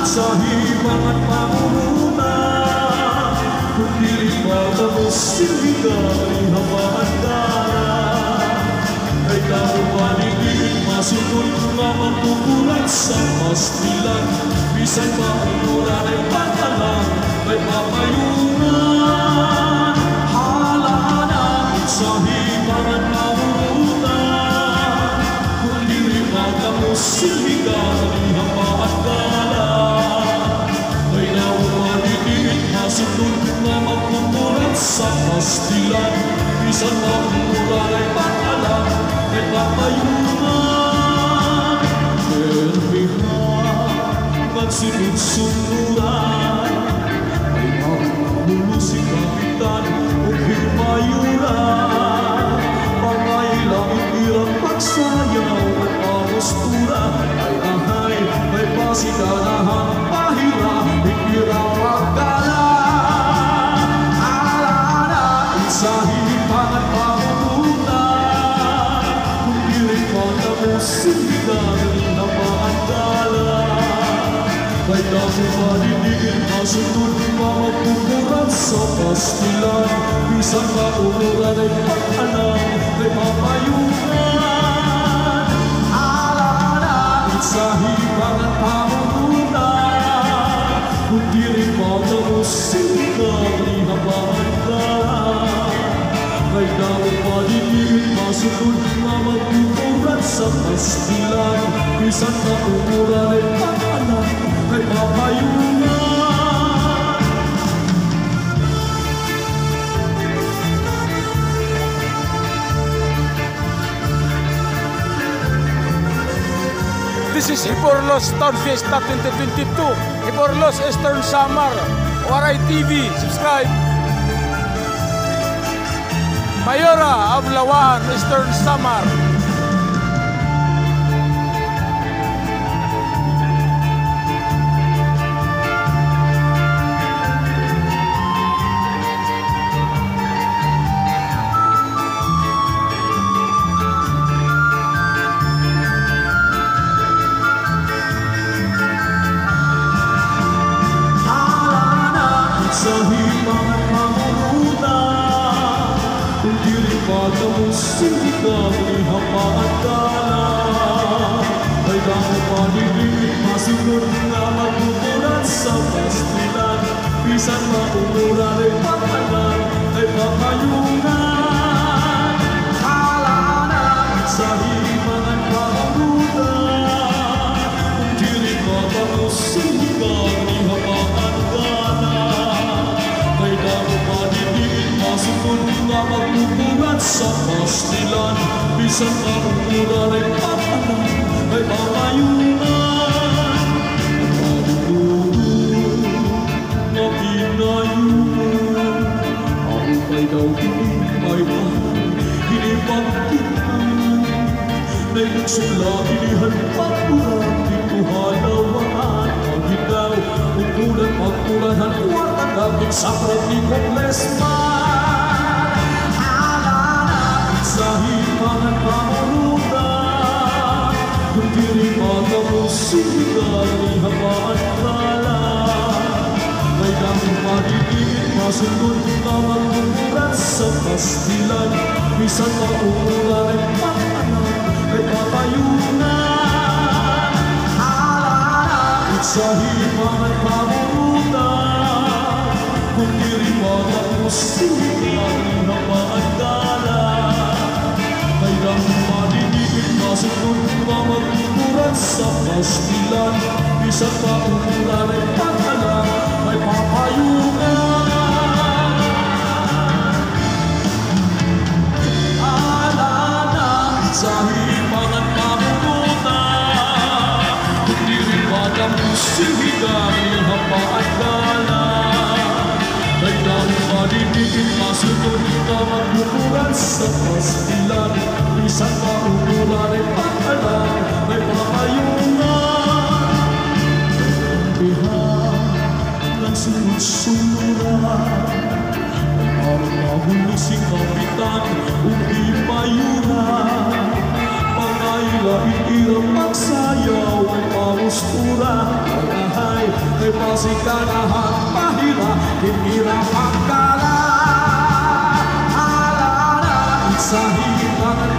Sa hibang at pangunan, kundi ipagamos siligang hamaan ka. Ay karupaligid masunod nga magpupulat sa pastilan, bisan pa umuran ay patalang may papayungan. Halahanan sa hibang at pangunan, kundi ipagamos siligang hamaan ka. Sunod na magmumulat sa pastilan, bisan na umuran ay patalang ay papayungan. Permihan, magsinit-sunuran, ay mamulo si kapitan o himayuran. Pangailang hirang pagsayaw at pangostura, ay ahay, may pasiganahan, pahira, higirang magkala. Sa hibang at pangunan, kundi rin magdamos siligang napaandala. May dami paninigin masunod pa magpupuran sa pastilan, bisan pa umuran ay pag-alam ay papayungan. Alaala sa hibang at pangunan, kundi rin magdamos siligang napaandala. May dami paninigin masunod na magpupuran sa pastilan, bisan na umuran ay pag-alam ay papayungan. This is Iborlos Town Fiesta 2022, Iborlos Eastern Samar, Waray TV, subscribe. Mayora of Lawan, Eastern Samar. Sa hibang at pangunan, kundi rin magdamos siligang hamaan ka na. Ay dami paninigin masunod na magpupuran sa pastilan, bisan pa umuran ay patalang ay papayungan. Halahanan sa hibang at pangunan, kundi rin magdamos siligang hamaan ka na. May dami paninigin masunod na magpupuran sa pastilan, bisan pa umuran ay patalang ay papayungan. Matutulog na pinayungan, ako kay daw may mahal, hinipagkitan. Nagsula, inihan pagpuran, ikuhalawaan, pagitaw, ukulan, pagpurahan, kuwartan, kapit sa prati koplesman. Alaala sa hibang at pangunan, kundi rin magdamos siligang hamaan kala. May dami paninigin masunod na magpupuran sa pastilan, bisan pa umuran ay pag-alam ay papayungan. Alaala sa hibang at pangunan, kundi rin magdamos siligang hamaan kala. pastilan, isang paumulan ay pagkalang may papayungan. Alala sa himangan mamunuta, hindi rin batang sihigang ng hapa at gala. Nagdang malibigin masunod na magbuburan sa pastilan, isang paumulan ay pagkalang may papayungan. Ng sunod-sunuran, parang nahulog si Kapitan, hindi mayuran. Mga ilahitirang magsayaw ay pamustura, pagkahay ay pasikanahan, pahira, hinirap ang kala. Alala, sa himangan